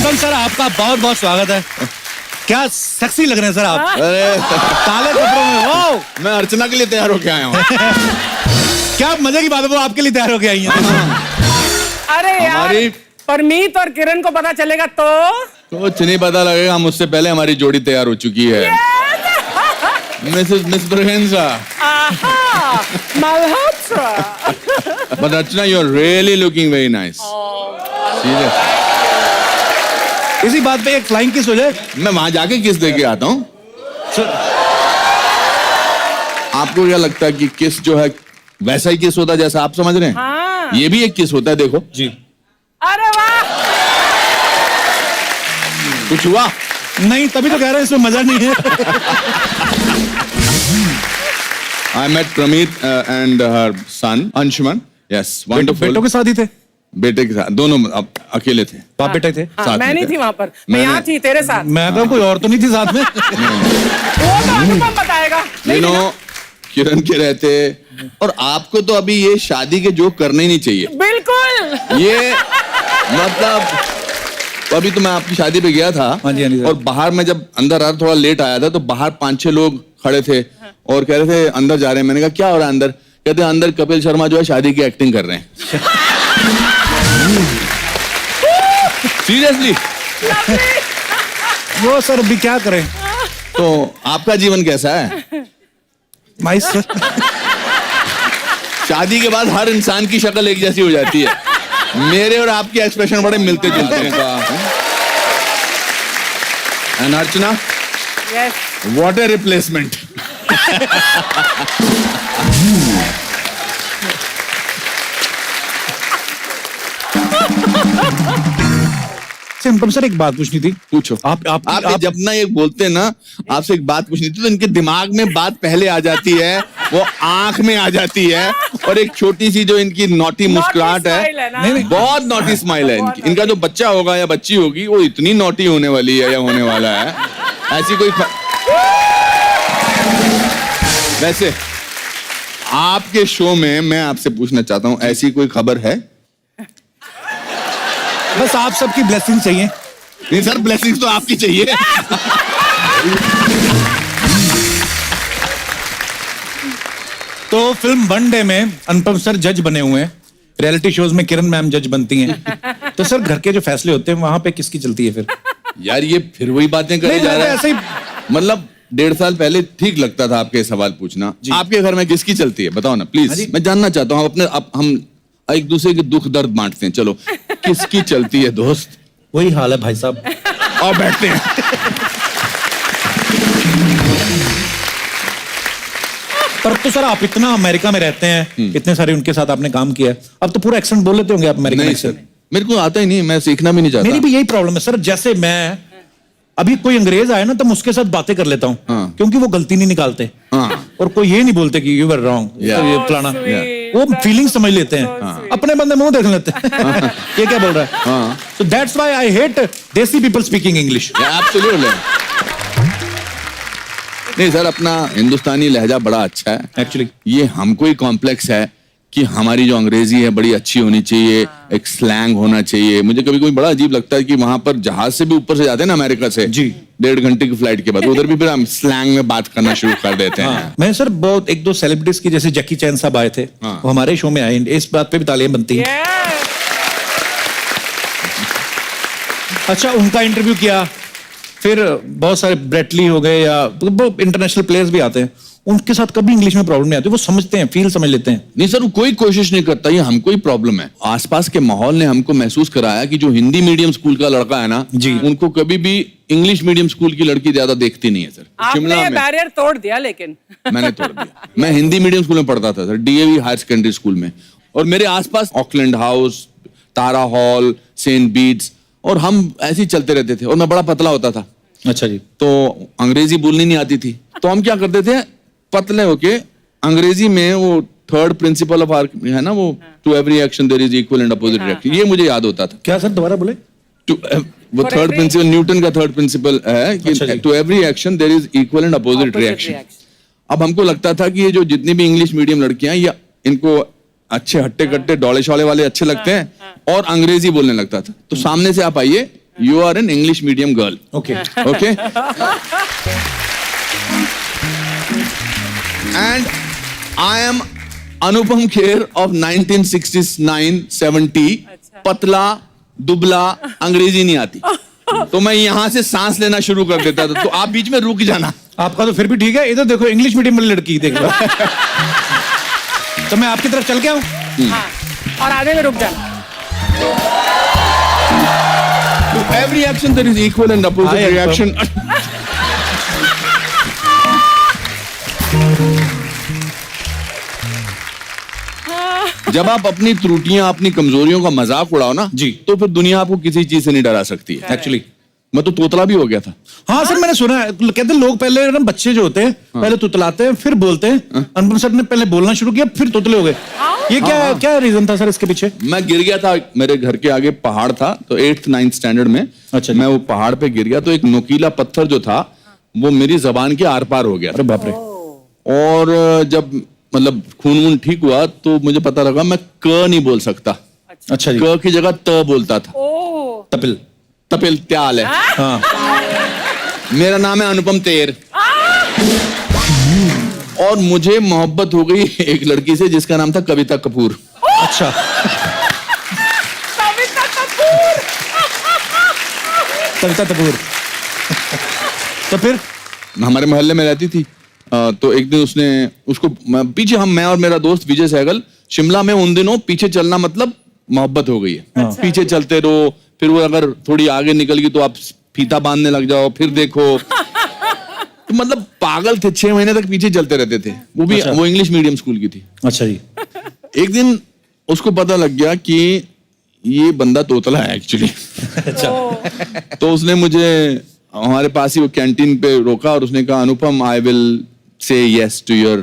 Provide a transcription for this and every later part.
अनुपम sir, आपका बहुत बहुत स्वागत है। क्या सेक्सी लग रहे हैं सर आप। अरे काले कपड़ों में। वाओ, मैं अर्चना के लिए तैयार होके आया हूँ। क्या मजे की बात है, वो आपके लिए तैयार होके आई हैं। अरे यार, हमारी परमीत और किरण को पता चलेगा तो कुछ नहीं पता लगेगा, मुझसे पहले हमारी जोड़ी तैयार हो चुकी है। मिस ब्रहेंसा। Malhotra. But Archana, you're really looking very nice. Serious. इसी बात पे एक फ्लाइंग किस हो जाए। मैं वहां जाके किस दे के आता हूँ। आपको क्या लगता है कि किस जो है वैसा ही किस होता है जैसा आप समझ रहे हैं? हाँ। ये भी एक किस होता है, देखो जी। अरे वाह, कुछ हुआ? नहीं, तभी तो कह रहे हैं इसमें मजा नहीं है। I met Pramit and her son Anshuman. Yes, wonderful. बेटों के साथ ही थे। बेटे के साथ दोनों अब अकेले थे। बाप बेटे थे। हाँ, साथ मैं में नहीं थे। थी वहां पर, मैं मैंने- यहाँ थी तेरे साथ। मैं तो कोई और तो नहीं थी साथ में। वो तो अनुपम बताएगा। You know, किरण के रहते और आपको तो अभी ये शादी के जोक करने ही नहीं चाहिए। बिल्कुल। ये मतलब अभी तो मैं आपकी शादी पे गया था। हाँ जी, हाँ जी, सर। और बाहर में जब अंदर आ थोड़ा लेट आया था तो बाहर 5-6 लोग खड़े थे और कह रहे थे अंदर जा रहे हैं। मैंने कहा क्या हो रहा है अंदर? कहते हैं अंदर कपिल शर्मा जो है शादी की एक्टिंग कर रहे हैं। सीरियसली। वो सर अभी क्या करें। तो आपका जीवन कैसा है? Nice sir. शादी के बाद हर इंसान की शक्ल एक जैसी हो जाती है। मेरे और आपके एक्सप्रेशन बड़े मिलते जुलते हैं। And Archana, yes, what A replacement. Anupam sir, एक बात पूछनी थी। पूछो। आप जब ना ये बोलते हैं ना, आपसे एक बात पूछनी थी तो इनके दिमाग में बात पहले आ जाती है, वो आंख में आ जाती है और एक छोटी सी जो इनकी नॉटी मुस्कुराहट smile है है, ना। नहीं, बहुत नॉटी स्माइल है इनकी। इनका जो बच्चा होगा या बच्ची होगी वो इतनी नॉटी होने वाली है या होने वाला है, ऐसी कोई वैसे आपके शो में मैं आपसे पूछना चाहता हूं, ऐसी कोई खबर है? बस आप सबकी ब्लेसिंग चाहिए। नहीं सर, ब्लेसिंग्स तो आपकी चाहिए। तो फिल्म वन डे में अनुपम सर जज बने हुए हैं, रियलिटी शोज में किरण मैम जज बनती हैं। तो सर घर के जो फैसले होते हैं वहां पे किसकी चलती है फिर? यार ये फिर वही बातें करे नहीं, जा मैं रहा ऐसे है। ही। मतलब 1.5 साल पहले ठीक लगता था आपके सवाल पूछना। आपके घर में किसकी चलती है बताओ ना हाँ प्लीज। जी। मैं जानना चाहता हूँ अपने हम एक दूसरे के दुख दर्द बांटते हैं। चलो किसकी चलती है दोस्त? वही हाल है भाई साहब। और बैठते हैं। पर तो सर आप इतना अमेरिका में रहते हैं, इतने सारे उनके साथ आपने काम किया है, अब तो पूरा एक्सेंट बोल लेते होंगे आप अमेरिकन नहीं एक्सेंट। सर, मेरे को आता ही नहीं, मैं सीखना भी नहीं मेरी चाहता। भी यही प्रॉब्लम है सर। जैसे मैं अभी कोई अंग्रेज आए ना तो मैं उसके साथ बातें कर लेता हूँ, हाँ। क्योंकि वो गलती नहीं निकालते। हाँ। और कोई ये नहीं बोलते कि यू वर रॉन्ग, Yeah. ये फलाना। sweet, वो that's फीलिंग समझ लेते हैं। sweet. अपने बंदे मुंह देख लेते हैं। ये क्या बोल रहा है? हाँ। So that's why I hate देसी people speaking English. एब्सोल्युटली। नहीं सर, अपना हिंदुस्तानी लहजा बड़ा अच्छा है Actually. ये हमको ही कॉम्प्लेक्स है कि हमारी जो अंग्रेजी है बड़ी अच्छी होनी चाहिए, एक स्लैंग होना चाहिए। मुझे कभी कभी बड़ा अजीब लगता है कि वहां पर जहाज से भी ऊपर से जाते हैं ना अमेरिका से, जी। 1.5 घंटे की फ्लाइट के बाद उधर भी फिर हम स्लैंग में बात करना शुरू कर देते हैं। हाँ। मैं सर बहुत एक दो सेलिब्रिटीज की, जैसे जैकी चैन साहब आए थे, हाँ। वो हमारे शो में आए, इस बात पे भी तालियां बनती हैं। Yes. अच्छा, उनका इंटरव्यू किया, फिर बहुत सारे ब्रेटली हो गए या इंटरनेशनल प्लेयर्स भी आते हैं, उनके साथ कभी इंग्लिश में प्रॉब्लम नहीं आती, वो समझते हैं, फील समझ लेते हैं। नहीं सर, वो कोई कोशिश नहीं करता, ये हमको ही प्रॉब्लम है। आसपास के माहौल ने हमको महसूस कराया कि जो हिंदी मीडियम स्कूल का लड़का है ना जी, उनको कभी भी इंग्लिश मीडियम स्कूल की लड़की ज्यादा देखती नहीं है सर। आपने ये बैरियर तोड़ दिया लेकिन। मैंने तोड़ दिया। मैं हिंदी मीडियम स्कूल में पढ़ता था sir, DAV higher secondary school में, और मेरे आसपास Auckland House, Tara hall, Saint Bede's, और हम ऐसे ही चलते रहते थे। और मैं बड़ा पतला होता था, अच्छा जी। तो अंग्रेजी बोलनी नहीं आती थी, तो हम क्या करते थे, पतले होके अंग्रेजी में वो थर्ड प्रिंसिपल ऑफ आर्क है ना, वो to every action there is equal and opposite reaction, ये मुझे याद होता था। क्या सर, दोबारा बोले? वो थर्ड प्रिंसिपल, न्यूटन का थर्ड प्रिंसिपल है कि to every action there is equal and opposite reaction. अब हमको लगता था कि ये जो जितनी भी इंग्लिश मीडियम लड़कियां, या इनको अच्छे हट्टे कट्टे डोले शोले वाले अच्छे लगते हैं, और अंग्रेजी बोलने लगता था। तो सामने से आप आइए, You are an English medium girl. Okay. Okay? And I am Anupam Kher of 1969-70. पतला, दुबला, अंग्रेजी नहीं आती. तो मैं यहाँ से सांस लेना शुरू कर देता था. तो आप बीच में रुक जाना. आपका तो फिर भी ठीक है. इधर देखो इंग्लिश मीडियम वाली लड़की देख लो. तो मैं आपकी तरफ चल के आऊं. हाँ, और आधे में रुक जाना. Every action there is equal and opposite reaction. जब आप अपनी त्रुटियां, अपनी कमजोरियों का मजाक उड़ाओ ना जी, तो फिर दुनिया आपको किसी चीज से नहीं डरा सकती है. एक्चुअली मैं तो तोतला भी हो गया था. हाँ सर, मैंने सुना है. कहते हैं लोग पहले ना बच्चे जो होते हैं पहले तुतलाते हैं फिर बोलते हैं. अनुपम सर ने पहले बोलना शुरू किया फिर तोतले हो गए. ये क्या रीजन था सर इसके पीछे? मैं गिर गया था. मेरे घर के आगे पहाड़ था. तो 8th 9th स्टैंडर्ड में अच्छा, मैं वो पहाड़ पे गिर गया. तो एक नुकीला पत्थर जो था वो मेरी जबान के आर पार हो गया. अरे बाप रे. और जब मतलब खून वून ठीक हुआ तो मुझे पता लगा मैं क नहीं बोल सकता. अच्छा जी. क की जगह त बोलता था. तपिल. तपिल त्याल है. हाँ. मेरा नाम है अनुपम तेर. और मुझे मोहब्बत हो गई एक लड़की से जिसका नाम था कविता कपूर. अच्छा. कविता कपूर. कविता कपूर. तो फिर हमारे मोहल्ले में रहती थी. तो एक दिन उसने उसको पीछे मैं और मेरा दोस्त विजय सहगल शिमला में उन दिनों पीछे चलना मतलब मोहब्बत हो गई है. पीछे चलते रहो. फिर वो अगर थोड़ी आगे निकल गई तो आप फीता बांधने लग जाओ. फिर देखो. तो मतलब पागल थे. 6 महीने तक पीछे चलते रहते थे. वो भी वो इंग्लिश मीडियम स्कूल की थी. अच्छा जी. एक दिन उसको पता लग गया कि ये बंदा तोतला है एक्चुअली. अच्छा. तो उसने मुझे हमारे पास ही वो कैंटीन पे रोका और उसने कहा Anupam I will say yes to your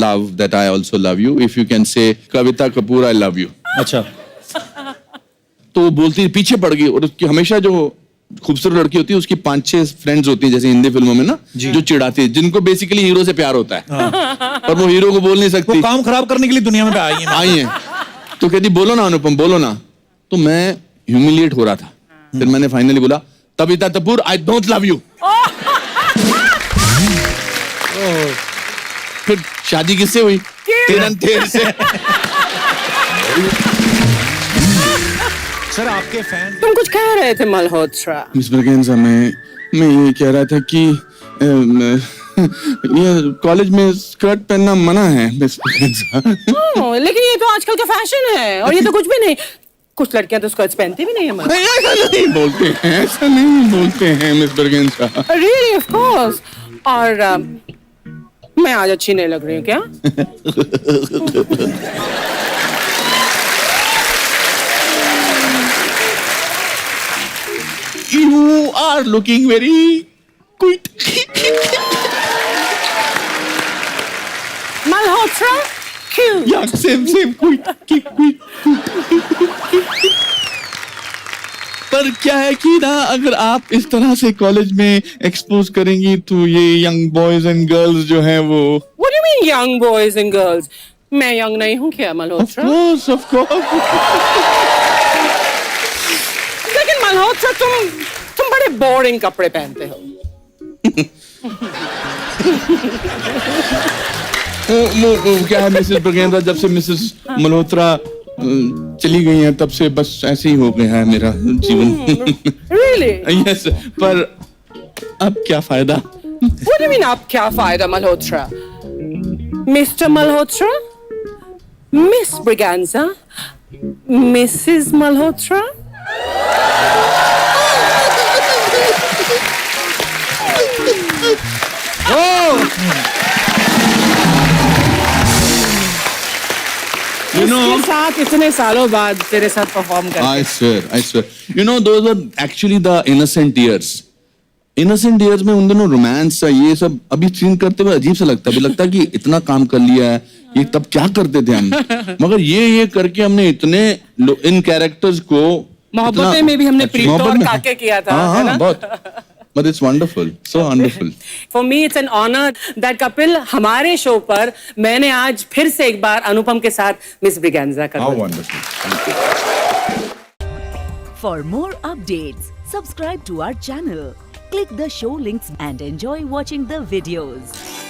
love that I also love you if you can say Kavita Kapoor I love you. अच्छा. तो वो बोलती पीछे पड़ गई. और उसकी हमेशा जो खूबसूरत लड़की होती है उसकी 5-6 फ्रेंड्स होती है जैसे हिंदी फिल्मों में ना जो चिढ़ाती है जिनको बेसिकली हीरो से प्यार होता है. पर वो हीरो को बोल नहीं सकती. वो काम खराब करने के लिए दुनिया में आई हैं. तो कहती बोलो ना अनुपम बोलो ना. तो मैं ह्यूमिलिएट हो रहा था. फिर मैंने फाइनली बोला कविता Kapoor I don't love you. फिर शादी किससे हुई? तेर से. सर आपके फैन. तुम कुछ कह रहे थे मल्होत्रा. मिस ब्रगेंजा मैं ये कह रहा था कि ये कॉलेज में स्कर्ट पहनना मना है मिस ब्रगेंजा. लेकिन ये तो आजकल का फैशन है और ये तो कुछ भी नहीं. कुछ लड़कियां तो स्कर्ट्स पहनती भी नहीं है. ऐसा नहीं बोलते हैं मिस ब्रगेंजा. Really, of course. और मैं आज अच्छी नहीं लग रही हूँ क्या? You are looking very cute. Malhotra cute. Yeah, same cute. पर क्या है कि ना अगर आप इस तरह से कॉलेज में एक्सपोज करेंगी तो ये यंग बॉयज एंड गर्ल्स जो हैं वो. What do you mean young boys and girls? मैं यंग नहीं हूँ क्या मल्होत्रा? Of course. लेकिन मल्होत्रा तुम बड़े बोरिंग कपड़े पहनते हो. वो क्या है मिसेस ब्रगेंजा जब से मिसेस मल्होत्रा चली गई हैं तब से बस ऐसे ही हो गया है मेरा जीवन. Really? Yes, पर अब क्या फायदा? What do you mean आप क्या फायदा Malhotra? Mr. Malhotra? Miss Braganza? Mrs. Malhotra? इसके साथ इतने सालों बाद तेरे साथ परफॉर्म कर. I swear. You know, those were actually the innocent years. Innocent years में उन दिनों रोमांस ये सब अभी सीन करते हुए अजीब सा लगता है. अभी लगता है कि इतना काम कर लिया है. ये तब क्या करते थे हम. मगर ये करके हमने इतने इन कैरेक्टर्स को मोहब्बतें में भी हमने प्रीत और काके किया था. है ना? बहुत. But it's wonderful, so wonderful. For me, it's an honor that Kapil हमारे शो पर मैंने आज फिर से एक बार अनुपम के साथ मिस ब्रिगेंजा कर. How wonderful. For more updates, subscribe to our channel, click the show links and enjoy watching the videos.